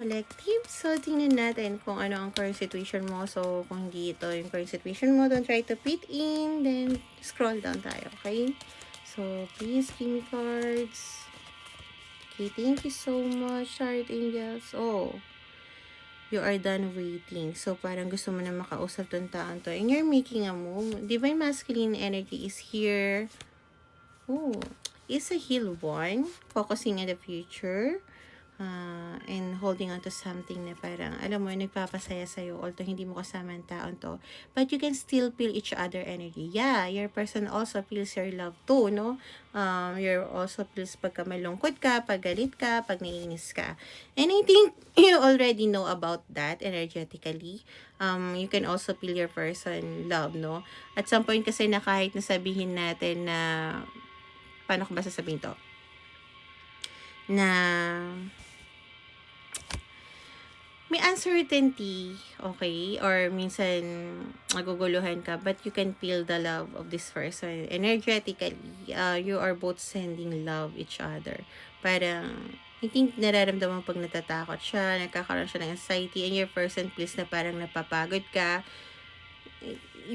Collective. So, tingnan natin kung ano ang current situation mo. So, kung hindi ito yung current situation mo, don't try to fit in. Then, scroll down tayo, okay? So, please give me cards. Okay, thank you so much, Chart Angels. Oh, you are done waiting. So, parang gusto mo na makausap tong taon to. And you're making a move. Divine Masculine energy is here. Oh, is a heal one. Focusing on the future. And holding on to something na parang, alam mo, nagpapasaya sa'yo, although hindi mo kasama ang taon to, but you can still feel each other energy. Yeah, your person also feels your love too, no? You're also feels pagka malungkot ka, pag galit ka, pag naiinis ka. And I think you already know about that energetically. You can also feel your person love, no? At some point kasi na kahit nasabihin natin na, paano ko ba sasabihin to? Na may uncertainty, okay? Or minsan, naguguluhan ka, but you can feel the love of this person. Energetically, you are both sending love each other. Parang, I think nararamdaman pag natatakot siya, nagkakaroon siya ng anxiety, and your person feels na parang napapagod ka.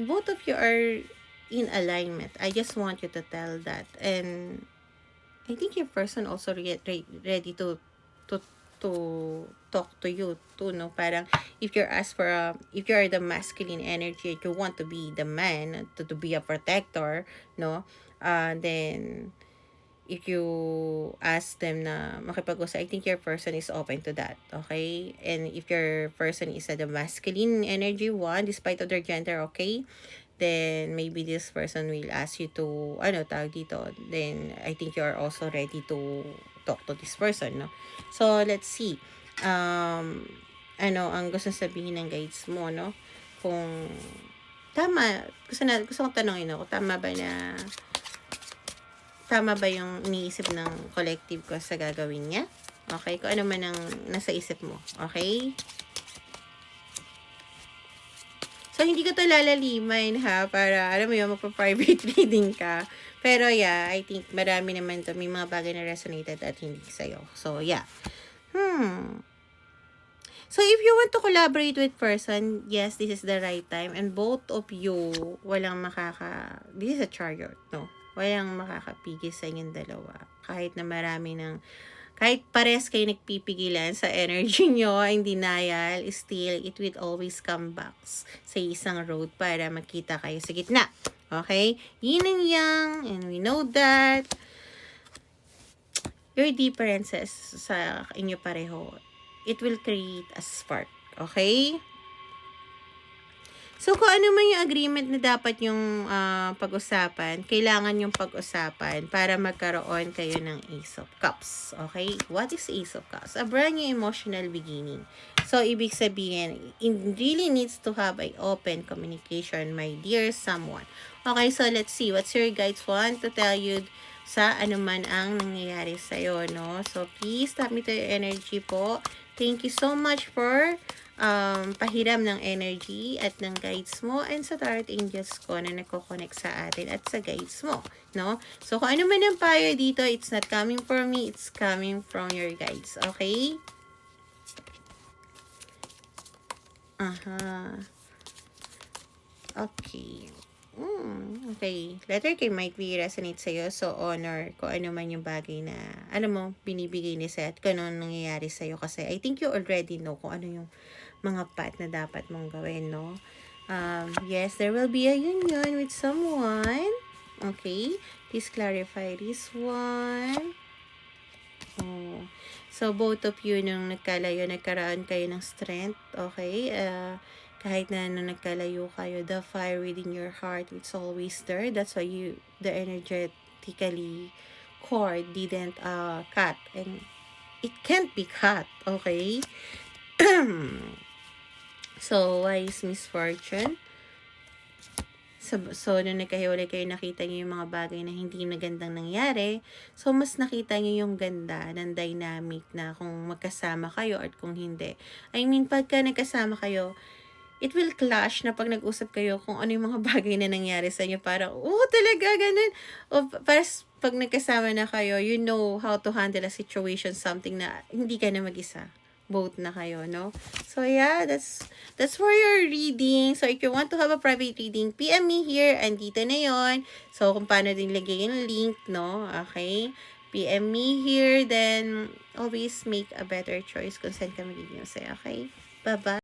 Both of you are in alignment. I just want you to tell that. And I think your person also ready to talk to you too, no? Parang if you're asked for if you're the masculine energy, you want to be the man, to be a protector, no? Then if you ask them na makipag-usap, I think your person is open to that, okay? And if your person is the masculine energy one, despite of their gender, okay? Then maybe this person will ask you to, tawag dito, then I think you're also ready to talk to this person, no? So, let's see. Ang gusto sabihin ng guides mo, no? Kung tama, gusto kong tanongin ako, tama ba yung iniisip ng collective ko sa gagawin niya? Okay? Kung ano man ang nasa isip mo. Okay? So, hindi ko to lalaliman ha, para, alam mo yun, magpa-private reading ka. Pero yeah, I think marami naman to, may mga bagay na resonated at hindi sa'yo. So, yeah. So, if you want to collaborate with person, yes, this is the right time. And both of you, this is a chariot, no? Walang makakapigil sa inyong dalawa. Kahit pares kayo nagpipigilan sa energy nyo, in denial, still, it will always come back sa isang road para makita kayo sa gitna. Okay? Yin and yang, and we know that your differences sa inyo pareho, it will create a spark. Okay? So, kung ano man yung agreement na dapat yung pag-usapan, kailangan yung pag-usapan para magkaroon kayo ng Ace of Cups. Okay? What is Ace of Cups? A brand new emotional beginning. So, ibig sabihin, it really needs to have an open communication, my dear someone. Okay, so let's see. What's your guides want to tell you sa anuman ang nangyayari sa'yo, no? So, please tap me to your energy po. Thank you so much for pahiram ng energy at ng guides mo and sa tarot angels ko na nagko-connect sa atin at sa guides mo, no? So, kung ano man ang payo dito, it's not coming from me, it's coming from your guides, okay? Okay. Okay. Letter K might be resonate sa'yo. So, honor kung ano man yung bagay na, alam mo, binibigay ni Seth, kung ano nangyayari sa'yo. Kasi I think you already know kung ano yung mga path na dapat mong gawin, no? Yes, there will be a union with someone. Okay. Please clarify this one. Oh. So, both of you nung nagkaroon kayo ng strength. Okay. Kahit na nung nagkalayo kayo, the fire within your heart, it's always there. That's why the energetically cord didn't cut. And it can't be cut, okay? So, why is misfortune? So, nung nagkahiwalay kayo, nakita niyo yung mga bagay na hindi magandang nangyari. So, mas nakita niyo yung ganda ng dynamic na kung magkasama kayo at kung hindi. I mean, pagka nagkasama kayo, it will clash na pag nag-usap kayo kung ano yung mga bagay na nangyari sa inyo. Parang, talaga, ganun. O, para pag nagkasama na kayo, you know how to handle a situation, something na hindi ka na mag-isa. both na kayo, no? So, yeah, that's for your reading. So, if you want to have a private reading, PM me here. Andito na yon. So, kung paano din lagay yung link, no? Okay? PM me here. Then, always make a better choice kung saan ka magiging masaya, okay? Bye-bye.